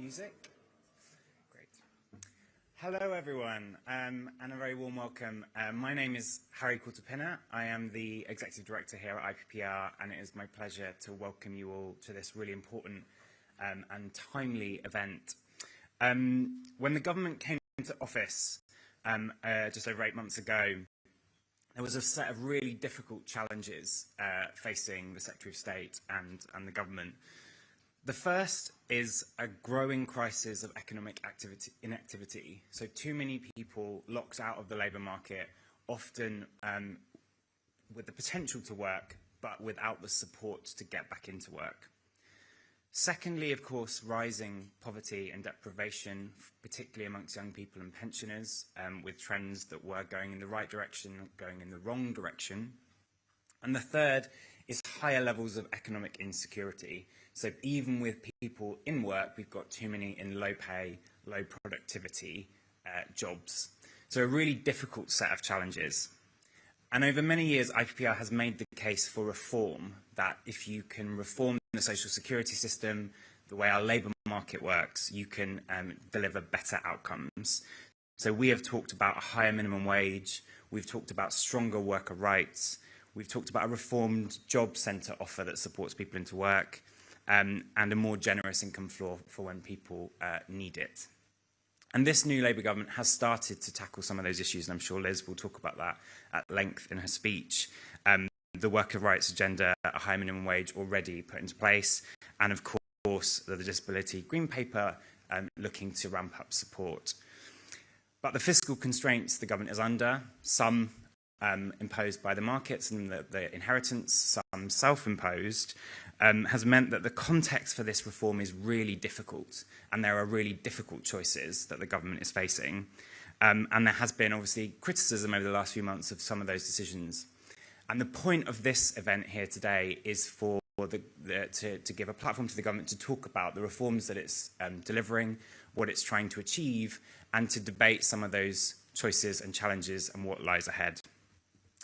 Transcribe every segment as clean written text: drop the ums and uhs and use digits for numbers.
Music. Great. Hello, everyone, and a very warm welcome. My name is Harry Coulter-Pinner. I am the Executive Director here at IPPR, and it is my pleasure to welcome you all to this really important and timely event. When the government came into office just over 8 months ago, there was a set of really difficult challenges facing the Secretary of State and the government. The first is a growing crisis of economic inactivity. So too many people locked out of the labour market, often with the potential to work, but without the support to get back into work. Secondly, of course, rising poverty and deprivation, particularly amongst young people and pensioners, with trends that were going in the right direction, going in the wrong direction. And the third is higher levels of economic insecurity. So even with people in work, we've got too many in low pay, low productivity jobs. So a really difficult set of challenges. And over many years, IPPR has made the case for reform, that if you can reform the social security system, the way our labour market works, you can deliver better outcomes. So we have talked about a higher minimum wage, we've talked about stronger worker rights, we've talked about a reformed job centre offer that supports people into work, and a more generous income floor for when people need it. And this new Labour government has started to tackle some of those issues, and I'm sure Liz will talk about that at length in her speech. The worker rights agenda, a high minimum wage already put into place, and of course the Disability Green Paper looking to ramp up support. But the fiscal constraints the government is under, some imposed by the markets and the inheritance, some self-imposed, has meant that the context for this reform is really difficult, and there are really difficult choices that the government is facing. And there has been obviously criticism over the last few months of some of those decisions. And the point of this event here today is for to give a platform to the government to talk about the reforms that it's delivering, what it's trying to achieve, and to debate some of those choices and challenges and what lies ahead.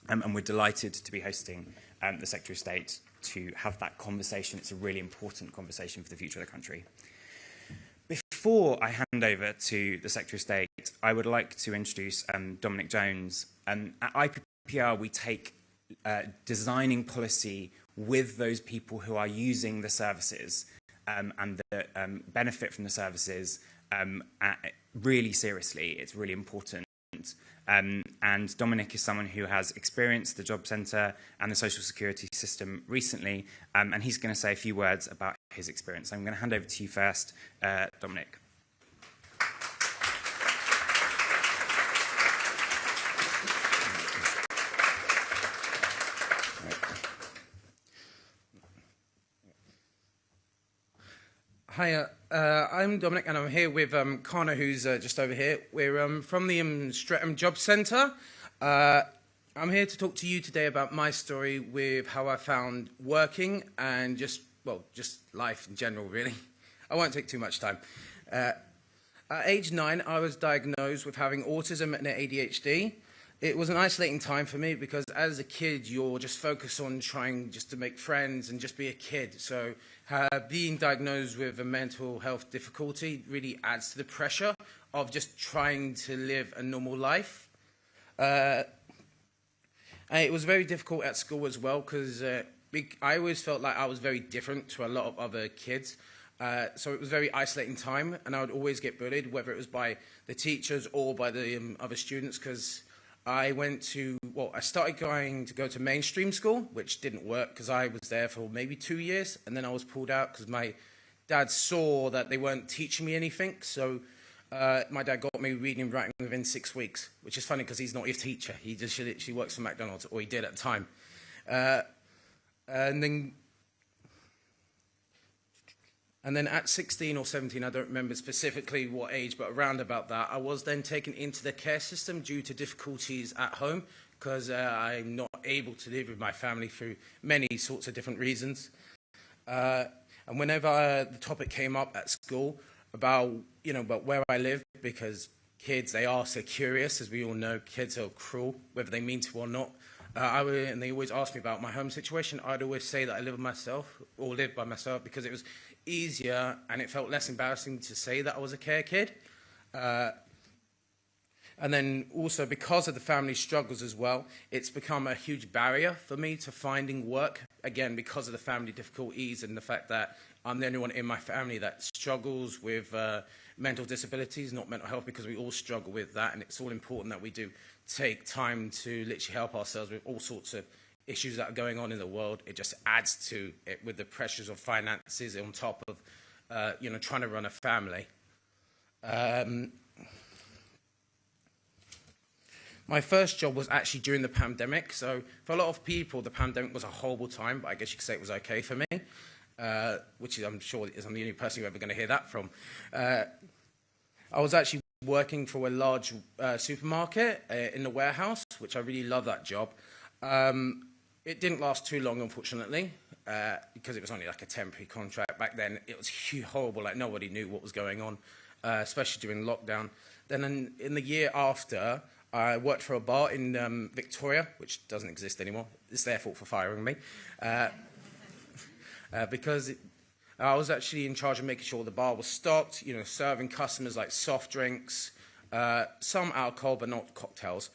And we're delighted to be hosting the Secretary of State to have that conversation. It's a really important conversation for the future of the country. Before I hand over to the Secretary of State, I would like to introduce Dominic Jones. At IPPR, we take designing policy with those people who are using the services and that benefit from the services really seriously. It's really important. And Dominic is someone who has experienced the job centre and the social security system recently, and he's going to say a few words about his experience. I'm going to hand over to you first, Dominic. Hi, I'm Dominic, and I'm here with Kana, who's just over here. We're from the Streatham Job Centre. I'm here to talk to you today about my story with how I found working and just life in general, really. I won't take too much time. At age 9, I was diagnosed with having autism and ADHD. It was an isolating time for me because as a kid, you're just focused on trying just to make friends and just be a kid. So being diagnosed with a mental health difficulty really adds to the pressure of just trying to live a normal life. And it was very difficult at school as well because I always felt like I was very different to a lot of other kids. So it was a very isolating time, and I would always get bullied, whether it was by the teachers or by the other students, because I started going to go to mainstream school, which didn't work because I was there for maybe 2 years, and then I was pulled out because my dad saw that they weren't teaching me anything. So my dad got me reading and writing within 6 weeks, which is funny because he's not a teacher. He just literally works for McDonald's, or he did at the time. And then at 16 or 17, I don't remember specifically what age, but around about that, I was then taken into the care system due to difficulties at home because I'm not able to live with my family through many sorts of different reasons. And whenever the topic came up at school about where I live, because kids, they are so curious, as we all know, kids are cruel, whether they mean to or not. And they always ask me about my home situation. I'd always say that I live with myself, or live by myself, because it was easier and it felt less embarrassing to say that I was a care kid. And then also, because of the family struggles as well, it's become a huge barrier for me to finding work, again, because of the family difficulties and the fact that I'm the only one in my family that struggles with mental disabilities, not mental health, because we all struggle with that, and it's all important that we do take time to literally help ourselves with all sorts of issues that are going on in the world. It just adds to it with the pressures of finances on top of, trying to run a family. My first job was actually during the pandemic, so for a lot of people, the pandemic was a horrible time, but I guess you could say it was okay for me, which is, I'm sure I'm the only person you're ever going to hear that from. I was actually working for a large supermarket in the warehouse, which I really love that job. It didn't last too long, unfortunately, because it was only like a temporary contract. Back then, it was horrible, like nobody knew what was going on, especially during lockdown. Then in the year after, I worked for a bar in Victoria, which doesn't exist anymore. It's their fault for firing me. Because I was actually in charge of making sure the bar was stocked, serving customers like soft drinks, some alcohol, but not cocktails.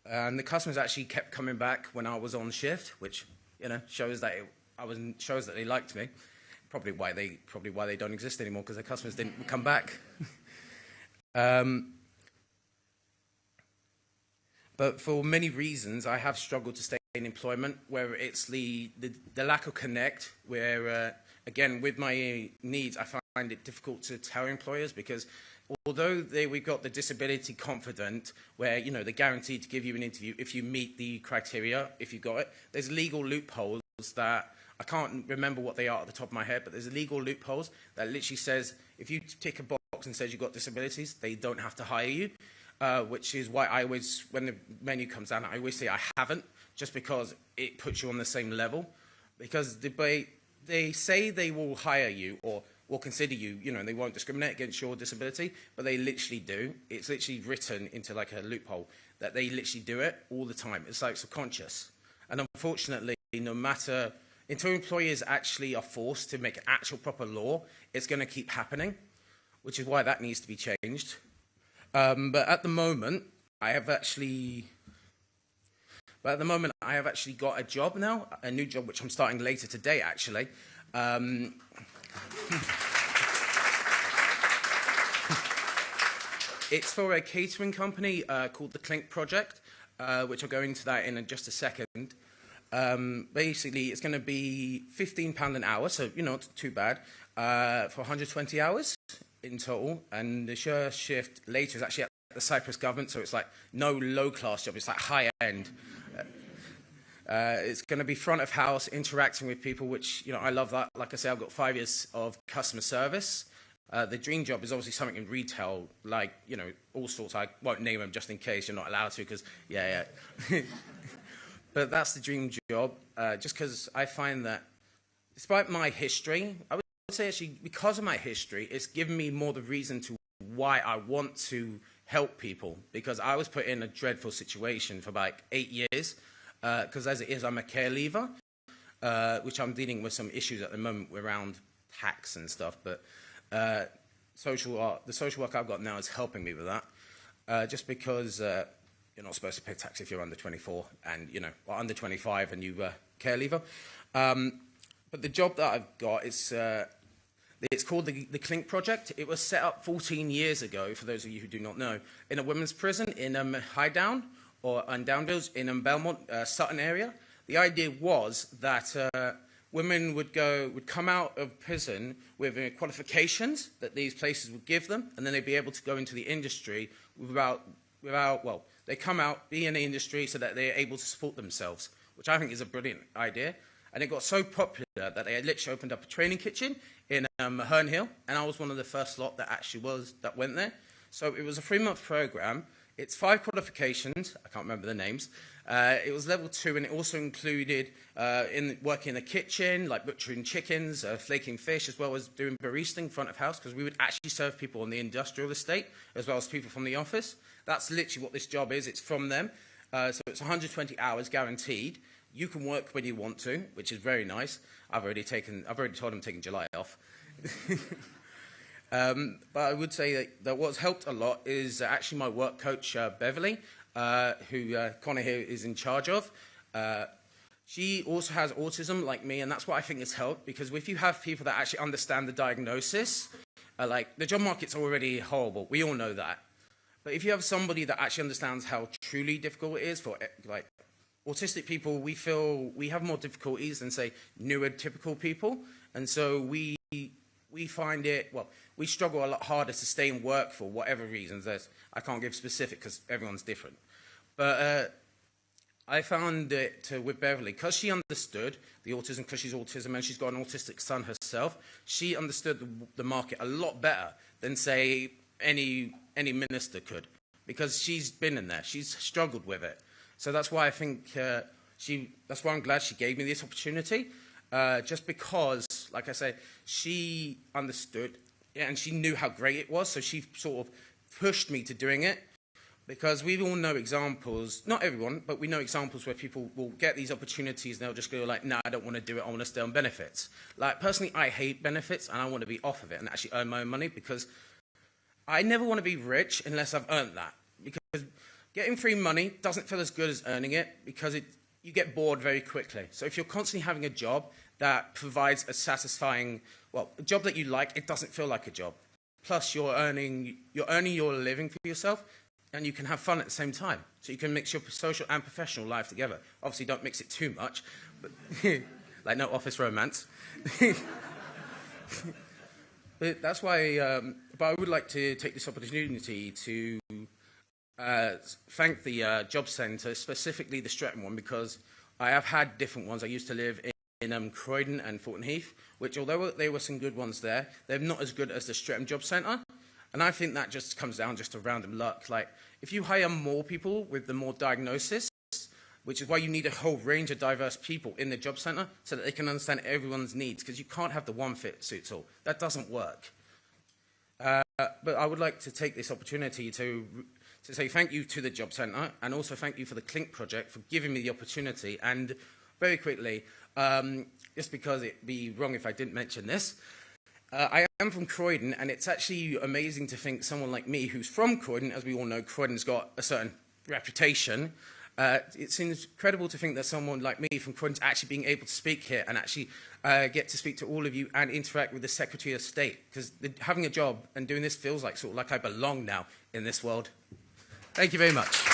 And the customers actually kept coming back when I was on shift, which, shows that shows that they liked me. Probably why they don't exist anymore, because the customers didn't come back. But for many reasons, I have struggled to stay in employment, where it's the lack of connect, where, again, with my needs, I find it difficult to tell employers, because although we've got the disability confident, where, they're guaranteed to give you an interview if you meet the criteria, if you got it, there's legal loopholes that, I can't remember what they are at the top of my head, but there's legal loopholes that literally says, if you tick a box and says you've got disabilities, they don't have to hire you. Which is why I always, when the menu comes down, I always say I haven't, just because it puts you on the same level. Because they say they will hire you or will consider you, they won't discriminate against your disability, but they literally do. It's literally written into like a loophole that they literally do it all the time. It's like subconscious. And unfortunately, no matter, until employers actually are forced to make actual proper law, it's going to keep happening, which is why that needs to be changed. But at the moment, I have actually got a job now, a new job, which I'm starting later today, actually. It's for a catering company called the Clink Project, which I'll go into that in just a second. Basically, it's going to be £15 an hour, so, not too bad, for 120 hours. In total, and the shift later is actually at the Cyprus government, so it's like no low-class job, it's like high-end. It's going to be front of house, interacting with people, which, I love that. Like I say, I've got 5 years of customer service. The dream job is obviously something in retail, like, all sorts. I won't name them just in case you're not allowed to, because, yeah. But that's the dream job, just because I find that, despite my history, I would say actually, because of my history, it's given me more the reason to why I want to help people, because I was put in a dreadful situation for like 8 years, because as it is, I'm a care leaver, which I'm dealing with some issues at the moment around tax and stuff, but the social work I've got now is helping me with that, just because you're not supposed to pay tax if you're under 24 and, under 25 and you care leaver. But the job that I've got is, it's called the Clink Project. It was set up 14 years ago, for those of you who do not know, in a women's prison in Highdown, or in Downvilles, in Belmont, Sutton area. The idea was that women would come out of prison with qualifications that these places would give them, and then they'd be able to go into the industry well, they come out, be in the industry so that they're able to support themselves, which I think is a brilliant idea. And it got so popular that they had literally opened up a training kitchen in Herne Hill, and I was one of the first lot that went there. So it was a 3-month program. It's 5 qualifications. I can't remember the names. It was level 2, and it also included working in the kitchen, like butchering chickens, flaking fish, as well as doing baristing front of house, because we would actually serve people on the industrial estate, as well as people from the office. That's literally what this job is. It's from them. So it's 120 hours guaranteed. You can work when you want to, which is very nice. I've already told them I'm taking July off. But I would say that what's helped a lot is actually my work coach, Beverly, who Connor here is in charge of. She also has autism like me, and that's what I think has helped, because if you have people that actually understand the diagnosis, like the job market's already horrible. We all know that. But if you have somebody that actually understands how truly difficult it is for like autistic people, we feel we have more difficulties than, say, neurotypical people. And so we find it, well, we struggle a lot harder to stay in work for whatever reasons. I can't give specific because everyone's different. But I found it with Beverly, because she understood the autism, because she's autism and she's got an autistic son herself, she understood the market a lot better than, say, any minister could, because she's been in there. She's struggled with it. So that's why I think that's why I'm glad she gave me this opportunity, just because, like I say, she understood and she knew how great it was, so she sort of pushed me to doing it. Because we all know examples, not everyone, but we know examples where people will get these opportunities and they'll just go like, nah, I don't want to do it, I want to stay on benefits. Like, personally, I hate benefits and I want to be off of it and actually earn my own money, because I never want to be rich unless I've earned that. Because getting free money doesn't feel as good as earning it, because you get bored very quickly. So if you're constantly having a job that provides a satisfying, well, a job that you like, it doesn't feel like a job. Plus, you're earning your living for yourself, and you can have fun at the same time. So you can mix your social and professional life together. Obviously, don't mix it too much, but like no office romance. But that's why, but I would like to take this opportunity to thank the Job Centre, specifically the Streatham one, because I have had different ones. I used to live in Croydon and Thornton Heath, which, although there were some good ones there, they're not as good as the Streatham Job Centre. And I think that just comes down just to random luck. Like, if you hire more people with the more diagnosis, which is why you need a whole range of diverse people in the job centre so that they can understand everyone's needs, because you can't have the one fit suits all. That doesn't work. But I would like to take this opportunity to say thank you to the Job Centre, and also thank you for the Clink project for giving me the opportunity. And very quickly, just because it'd be wrong if I didn't mention this, I am from Croydon, and it's actually amazing to think someone like me, who's from Croydon, as we all know, Croydon's got a certain reputation. It's incredible to think that someone like me from Croydon's actually being able to speak here and actually get to speak to all of you and interact with the Secretary of State, because having a job and doing this feels like sort of like I belong now in this world. Thank you very much.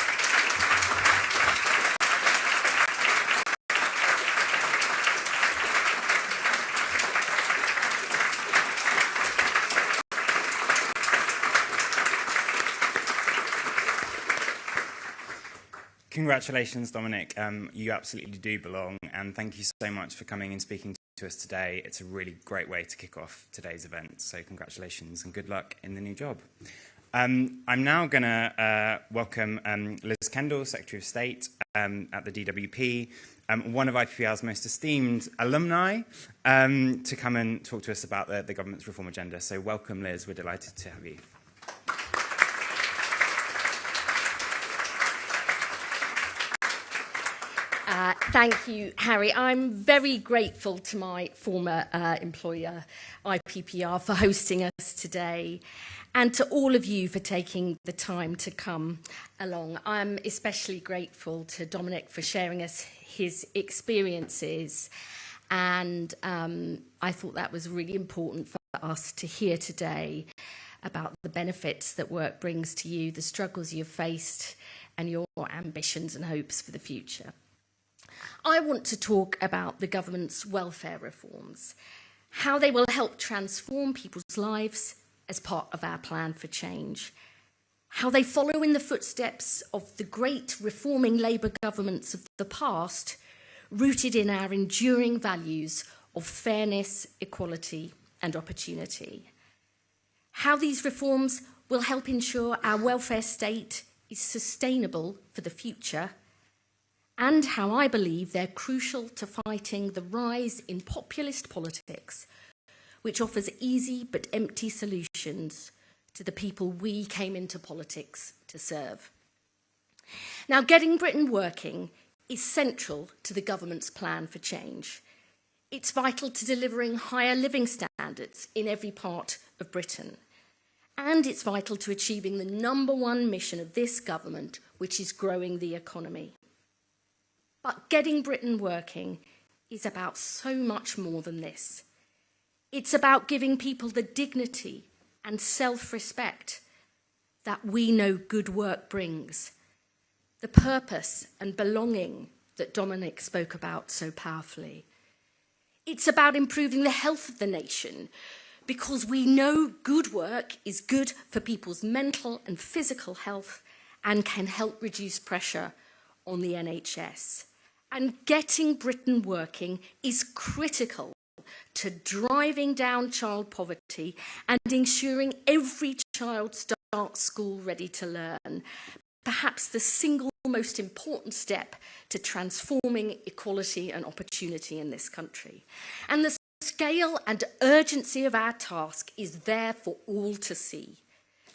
Congratulations, Dominic. You absolutely do belong, and thank you so much for coming and speaking to us today. It's a really great way to kick off today's event, so congratulations and good luck in the new job. I'm now going to welcome Liz Kendall, Secretary of State at the DWP, one of IPPR's most esteemed alumni, to come and talk to us about the government's reform agenda. So welcome, Liz. We're delighted to have you. Thank you, Harry. I'm very grateful to my former employer, IPPR, for hosting us today, and to all of you for taking the time to come along. I'm especially grateful to Dominic for sharing us his experiences, and I thought that was really important for us to hear today about the benefits that work brings to you, the struggles you've faced, and your ambitions and hopes for the future. I want to talk about the government's welfare reforms, how they will help transform people's lives as part of our plan for change, how they follow in the footsteps of the great reforming Labour governments of the past, rooted in our enduring values of fairness, equality and opportunity, how these reforms will help ensure our welfare state is sustainable for the future, and how I believe they're crucial to fighting the rise in populist politics, which offers easy but empty solutions to the people we came into politics to serve. Now, getting Britain working is central to the government's plan for change. It's vital to delivering higher living standards in every part of Britain. And it's vital to achieving the #1 mission of this government, which is growing the economy. But getting Britain working is about so much more than this. It's about giving people the dignity and self-respect that we know good work brings, the purpose and belonging that Dominic spoke about so powerfully. It's about improving the health of the nation, because we know good work is good for people's mental and physical health and can help reduce pressure on the NHS. And getting Britain working is critical to driving down child poverty and ensuring every child starts school ready to learn, perhaps the single most important step to transforming equality and opportunity in this country. And the scale and urgency of our task is there for all to see.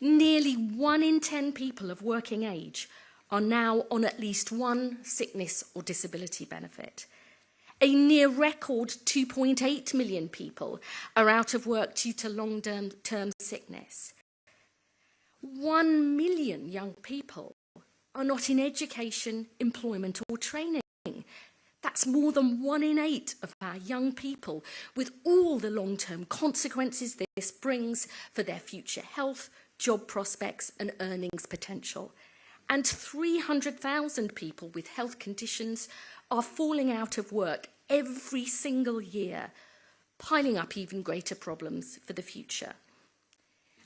Nearly 1 in 10 people of working age are now on at least one sickness or disability benefit. A near record 2.8 million people are out of work due to long-term sickness. 1 million young people are not in education, employment or training. That's more than 1 in 8 of our young people, with all the long-term consequences this brings for their future health, job prospects and earnings potential. And 300,000 people with health conditions are falling out of work every single year, piling up even greater problems for the future.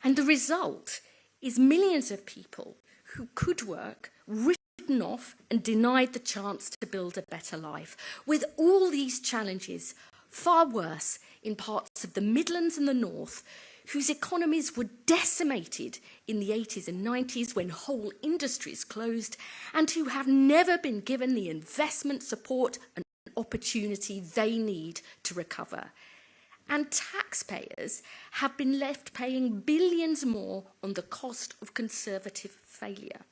And the result is millions of people who could work written off and denied the chance to build a better life, with all these challenges far worse in parts of the Midlands and the North, whose economies were decimated in the 80s and 90s when whole industries closed, and who have never been given the investment support and opportunity they need to recover. And taxpayers have been left paying billions more on the cost of Conservative failure,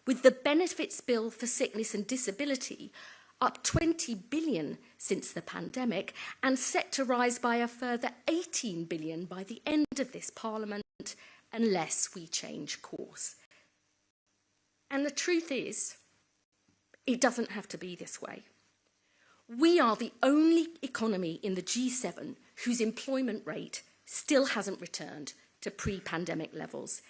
with the benefits bill for sickness and disability up 20 billion since the pandemic and set to rise by a further 18 billion by the end of this Parliament unless we change course. And the truth is, it doesn't have to be this way. We are the only economy in the G7 whose employment rate still hasn't returned to pre-pandemic levels.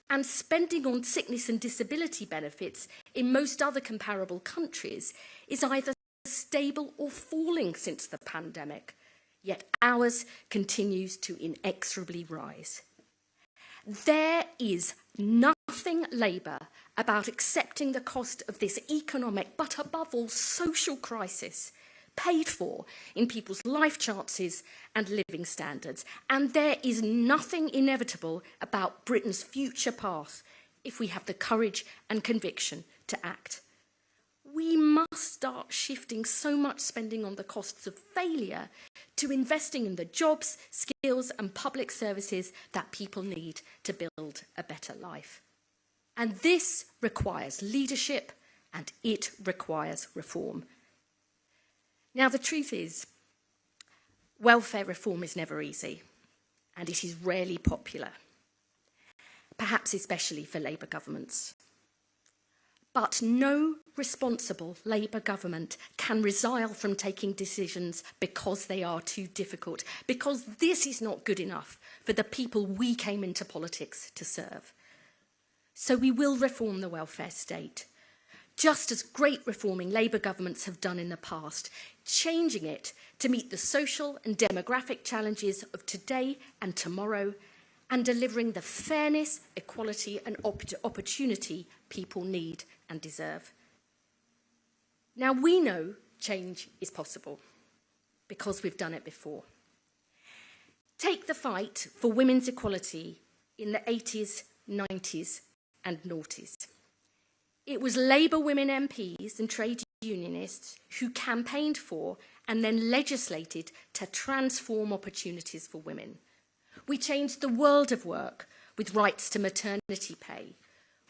And spending on sickness and disability benefits in most other comparable countries is either stable or falling since the pandemic, yet ours continues to inexorably rise. There is nothing Labour about accepting the cost of this economic, but above all social crisis, paid for in people's life chances and living standards. And there is nothing inevitable about Britain's future path if we have the courage and conviction to act. We must start shifting so much spending on the costs of failure to investing in the jobs, skills and public services that people need to build a better life. And this requires leadership and it requires reform. Now, the truth is, welfare reform is never easy, and it is rarely popular, perhaps especially for Labour governments. But no responsible Labour government can resile from taking decisions because they are too difficult, because this is not good enough for the people we came into politics to serve. So we will reform the welfare state, just as great reforming Labour governments have done in the past, changing it to meet the social and demographic challenges of today and tomorrow, and delivering the fairness, equality and opportunity people need and deserve. Now, we know change is possible because we've done it before. Take the fight for women's equality in the 80s, 90s and noughties. It was Labour women MPs and trade unionists who campaigned for and then legislated to transform opportunities for women. We changed the world of work with rights to maternity pay.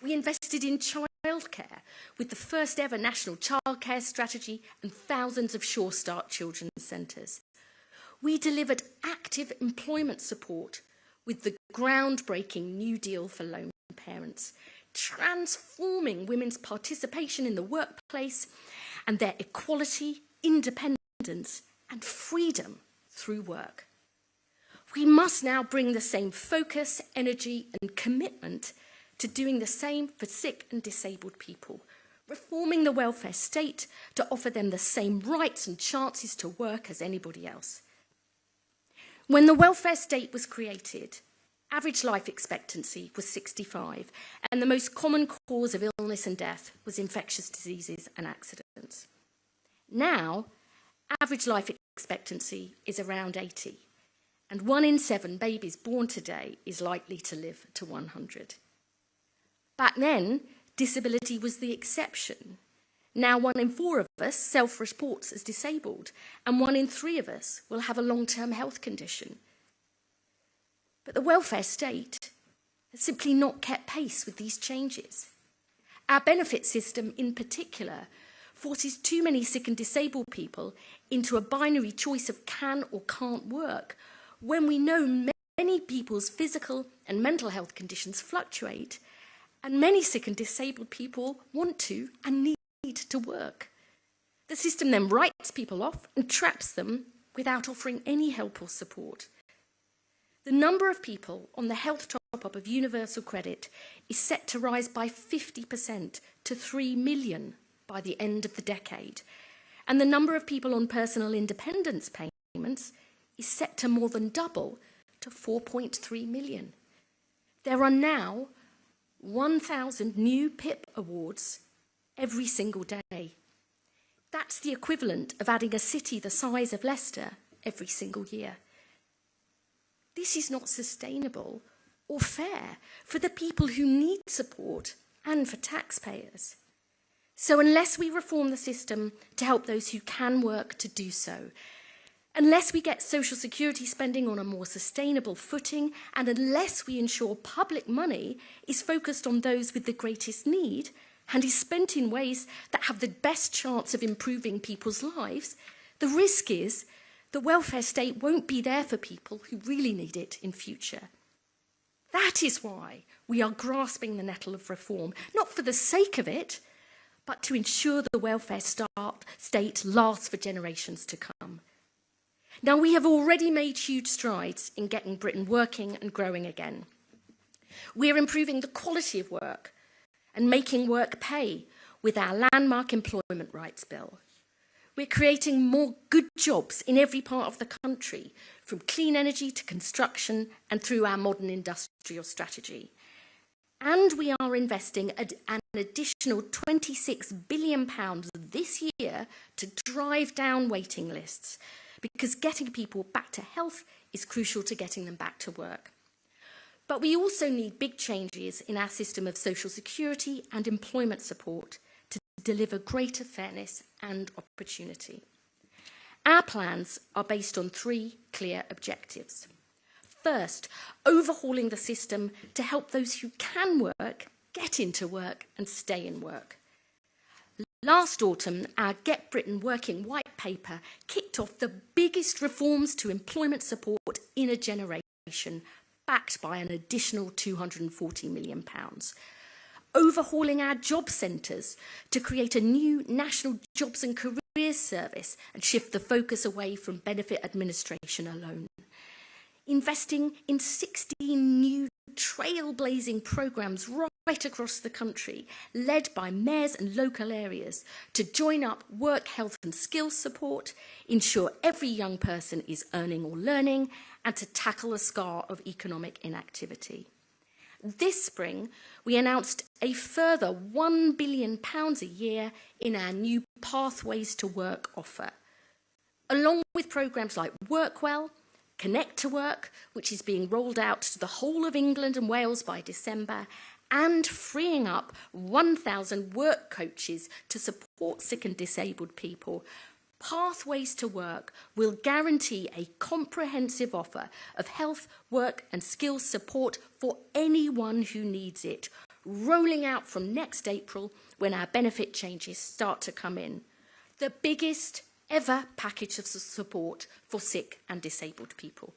We invested in child childcare with the first ever national childcare strategy and thousands of Sure Start children's centres. We delivered active employment support with the groundbreaking New Deal for Lone Parents, transforming women's participation in the workplace and their equality, independence and freedom through work. We must now bring the same focus, energy and commitment to doing the same for sick and disabled people, reforming the welfare state to offer them the same rights and chances to work as anybody else. When the welfare state was created, average life expectancy was 65, and the most common cause of illness and death was infectious diseases and accidents. Now, average life expectancy is around 80, and 1 in 7 babies born today is likely to live to 100. Back then, disability was the exception. Now 1 in 4 of us self-reports as disabled, and 1 in 3 of us will have a long-term health condition. But the welfare state has simply not kept pace with these changes. Our benefit system in particular forces too many sick and disabled people into a binary choice of can or can't work, when we know many people's physical and mental health conditions fluctuate, and many sick and disabled people want to and need to work. The system then writes people off and traps them without offering any help or support. The number of people on the health top-up of universal credit is set to rise by 50% to 3 million by the end of the decade, and the number of people on personal independence payments is set to more than double to 4.3 million. There are now 1,000 new PIP awards every single day. That's the equivalent of adding a city the size of Leicester every single year. This is not sustainable or fair for the people who need support and for taxpayers. So unless we reform the system to help those who can work to do so, unless we get social security spending on a more sustainable footing, and unless we ensure public money is focused on those with the greatest need and is spent in ways that have the best chance of improving people's lives, the risk is the welfare state won't be there for people who really need it in future. That is why we are grasping the nettle of reform, not for the sake of it, but to ensure the welfare state lasts for generations to come. Now, we have already made huge strides in getting Britain working and growing again. We're improving the quality of work and making work pay with our landmark employment rights bill. We're creating more good jobs in every part of the country, from clean energy to construction and through our modern industrial strategy. And we are investing an additional £26 billion this year to drive down waiting lists, because getting people back to health is crucial to getting them back to work. But we also need big changes in our system of social security and employment support to deliver greater fairness and opportunity. Our plans are based on 3 clear objectives. First, overhauling the system to help those who can work get into work and stay in work. Last autumn, our Get Britain Working White Paper kicked off the biggest reforms to employment support in a generation, backed by an additional £240 million. Overhauling our job centres to create a new national jobs and careers service and shift the focus away from benefit administration alone. Investing in 16 new trailblazing programmes right across the country, led by mayors and local areas, to join up work, health and skills support, ensure every young person is earning or learning, and to tackle the scar of economic inactivity. This spring, we announced a further £1 billion a year in our new Pathways to Work offer, along with programmes like Workwell, Connect to Work, which is being rolled out to the whole of England and Wales by December, and freeing up 1,000 work coaches to support sick and disabled people. Pathways to Work will guarantee a comprehensive offer of health, work and skills support for anyone who needs it, rolling out from next April when our benefit changes start to come in. The biggest ever package of support for sick and disabled people.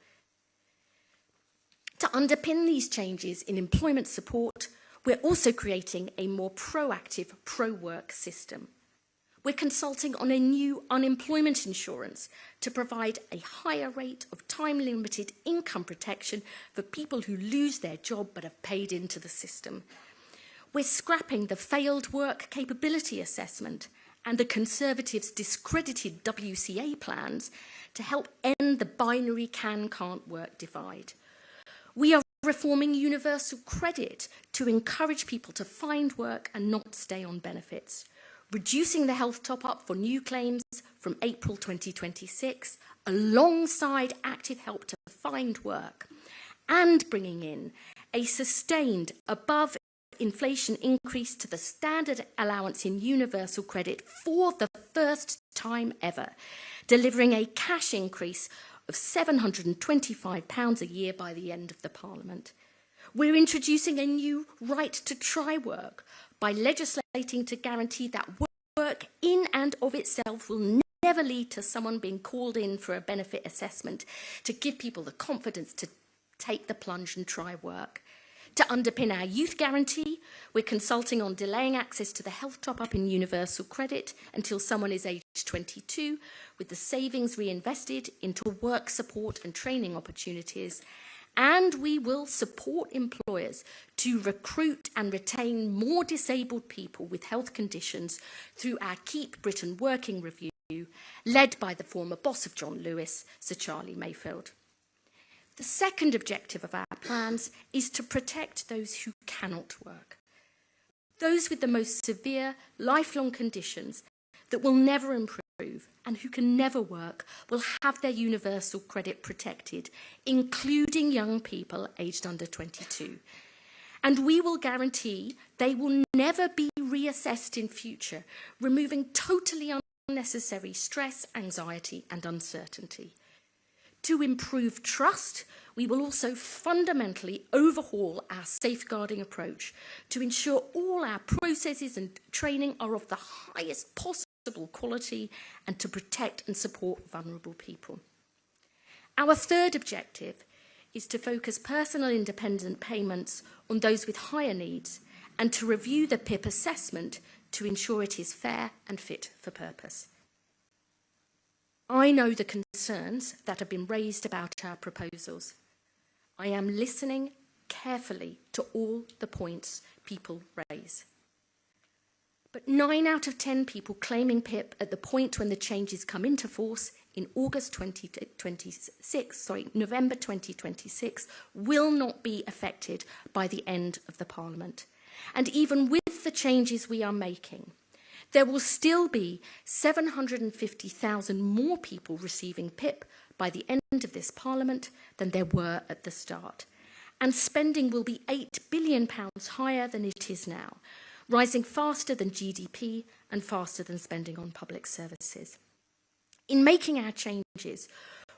To underpin these changes in employment support, we're also creating a more proactive pro-work system. We're consulting on a new unemployment insurance to provide a higher rate of time-limited income protection for people who lose their job but have paid into the system. We're scrapping the failed work capability assessment and the Conservatives' discredited WCA plans to help end the binary can-can't work divide. We are reforming universal credit to encourage people to find work and not stay on benefits, reducing the health top-up for new claims from April 2026, alongside active help to find work, and bringing in a sustained above-inflation increase to the standard allowance in universal credit for the first time ever, delivering a cash increase of £725 a year by the end of the Parliament. We're introducing a new right to try work by legislating to guarantee that work in and of itself will never lead to someone being called in for a benefit assessment, to give people the confidence to take the plunge and try work. To underpin our youth guarantee, we're consulting on delaying access to the health top-up in universal credit until someone is aged 22, with the savings reinvested into work support and training opportunities. And we will support employers to recruit and retain more disabled people with health conditions through our Keep Britain Working review, led by the former boss of John Lewis, Sir Charlie Mayfield. The second objective of our plans is to protect those who cannot work. Those with the most severe, lifelong conditions that will never improve and who can never work will have their universal credit protected, including young people aged under 22. And we will guarantee they will never be reassessed in future, removing totally unnecessary stress, anxiety and uncertainty. To improve trust, we will also fundamentally overhaul our safeguarding approach to ensure all our processes and training are of the highest possible quality and to protect and support vulnerable people. Our third objective is to focus personal independent payments on those with higher needs and to review the PIP assessment to ensure it is fair and fit for purpose. I know the concerns that have been raised about our proposals. I am listening carefully to all the points people raise. But 9 out of 10 people claiming PIP at the point when the changes come into force in November 2026 will not be affected by the end of the Parliament. And even with the changes we are making, there will still be 750,000 more people receiving PIP by the end of this Parliament than there were at the start. And spending will be £8 billion higher than it is now, rising faster than GDP and faster than spending on public services. In making our changes,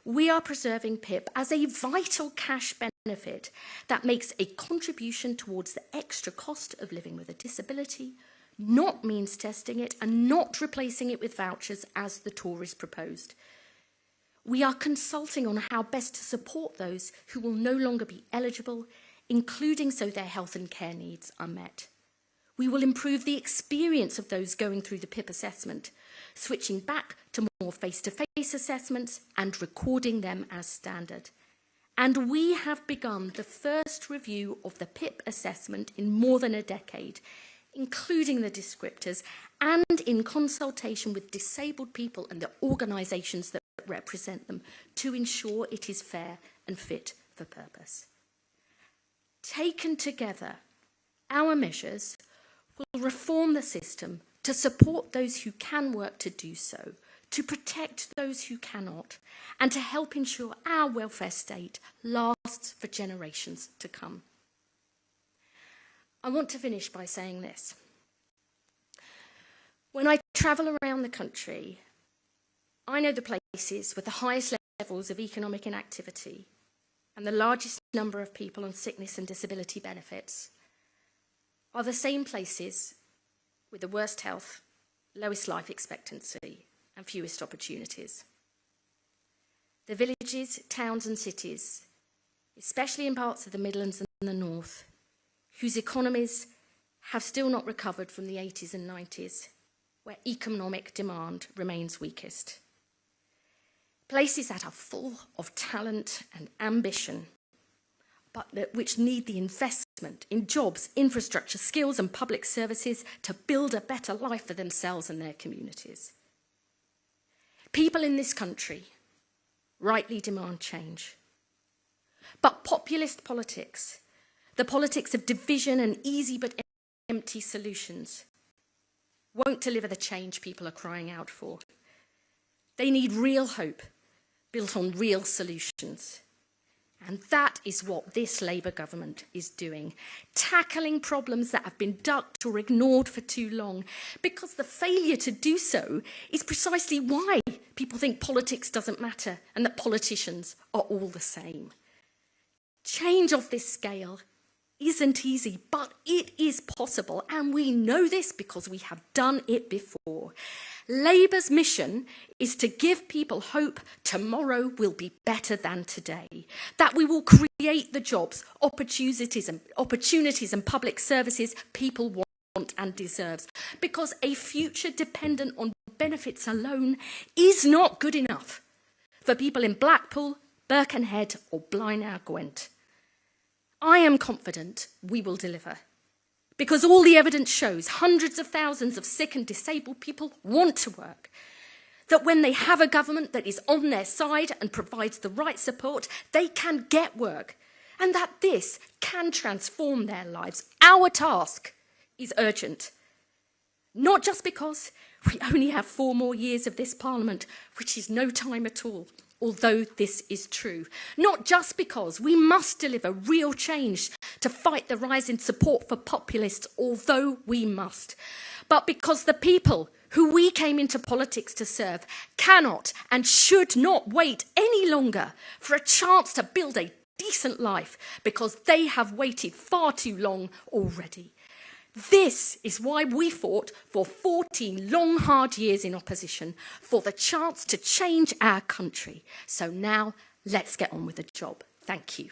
we are preserving PIP as a vital cash benefit that makes a contribution towards the extra cost of living with a disability, not means testing it and not replacing it with vouchers as the Tories proposed. We are consulting on how best to support those who will no longer be eligible, including so their health and care needs are met. We will improve the experience of those going through the PIP assessment, switching back to more face-to-face assessments and recording them as standard. And we have begun the first review of the PIP assessment in more than a decade, including the descriptors, and in consultation with disabled people and the organisations that represent them to ensure it is fair and fit for purpose. Taken together, our measures will reform the system to support those who can work to do so, to protect those who cannot, and to help ensure our welfare state lasts for generations to come. I want to finish by saying this. When I travel around the country, I know the places with the highest levels of economic inactivity and the largest number of people on sickness and disability benefits. are the same places with the worst health, lowest life expectancy, and fewest opportunities. The villages, towns and cities, especially in parts of the Midlands and the North, whose economies have still not recovered from the 80s and 90s, where economic demand remains weakest. Places that are full of talent and ambition, but which need the investment in jobs, infrastructure, skills and public services to build a better life for themselves and their communities. People in this country rightly demand change. But populist politics, the politics of division and easy but empty solutions, won't deliver the change people are crying out for. They need real hope built on real solutions. And that is what this Labour government is doing, tackling problems that have been ducked or ignored for too long, because the failure to do so is precisely why people think politics doesn't matter and that politicians are all the same. Change of this scale isn't easy, but it is possible, and we know this because we have done it before. Labour's mission is to give people hope tomorrow will be better than today, that we will create the jobs, opportunities and public services people want and deserve, because a future dependent on benefits alone is not good enough for people in Blackpool, Birkenhead or Blaenau Gwent. I am confident we will deliver, because all the evidence shows hundreds of thousands of sick and disabled people want to work, that when they have a government that is on their side and provides the right support, they can get work, and that this can transform their lives. Our task is urgent, not just because we only have 4 more years of this Parliament, which is no time at all, although this is true. Not just because we must deliver real change to fight the rise in support for populists, although we must, but because the people who we came into politics to serve cannot and should not wait any longer for a chance to build a decent life, because they have waited far too long already. This is why we fought for 14 long, hard years in opposition, for the chance to change our country. So now, let's get on with the job. Thank you.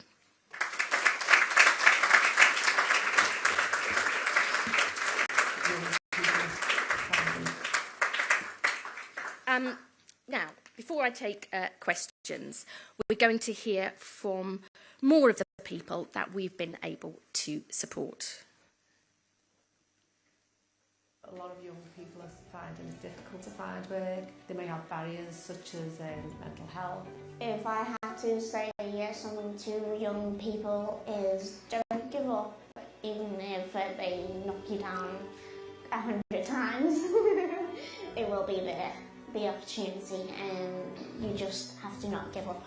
Now, before I take questions, we're going to hear from more of the people that we've been able to support. A lot of young people are finding it difficult to find work. They may have barriers such as mental health. If I had to say something to young people is don't give up, even if they knock you down 100 times. It will be there, the opportunity, and you just have to not give up.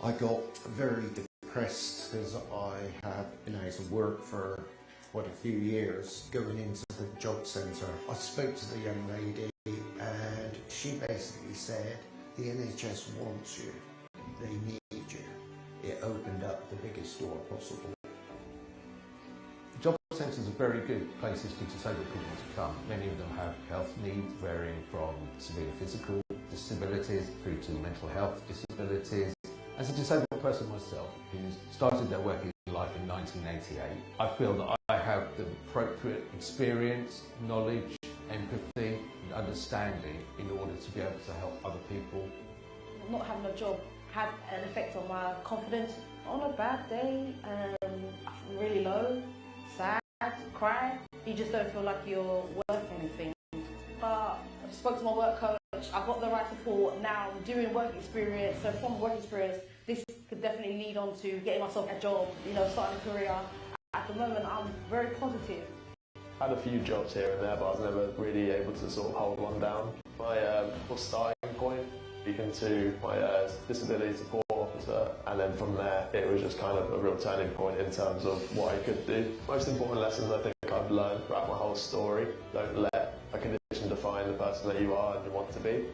I got very depressed because I had been out of work for quite a few years. Going into the job centre, I spoke to the young lady and she basically said, the NHS wants you, they need you. It opened up the biggest door possible. Job centres are very good places for disabled people to come. Many of them have health needs varying from severe physical disabilities through to mental health disabilities. As a disabled person myself, who started their working life in 1988, I feel that I have the appropriate experience, knowledge, empathy and understanding in order to be able to help other people. Not having a job had an effect on my confidence. On a bad day, really low, sad, cry, you just don't feel like you're worth anything. But I spoke to my work coach, I got the right support. Now I'm doing work experience, so from work experience, this could definitely lead on to getting myself a job, starting a career. At the moment, I'm very positive. I had a few jobs here and there, but I was never really able to sort of hold one down. My starting point, speaking to my disability support officer, and then from there, it was just kind of a real turning point in terms of what I could do. Most important lessons I think I've learned throughout my whole story: don't let a condition define the person that you are and you want to be.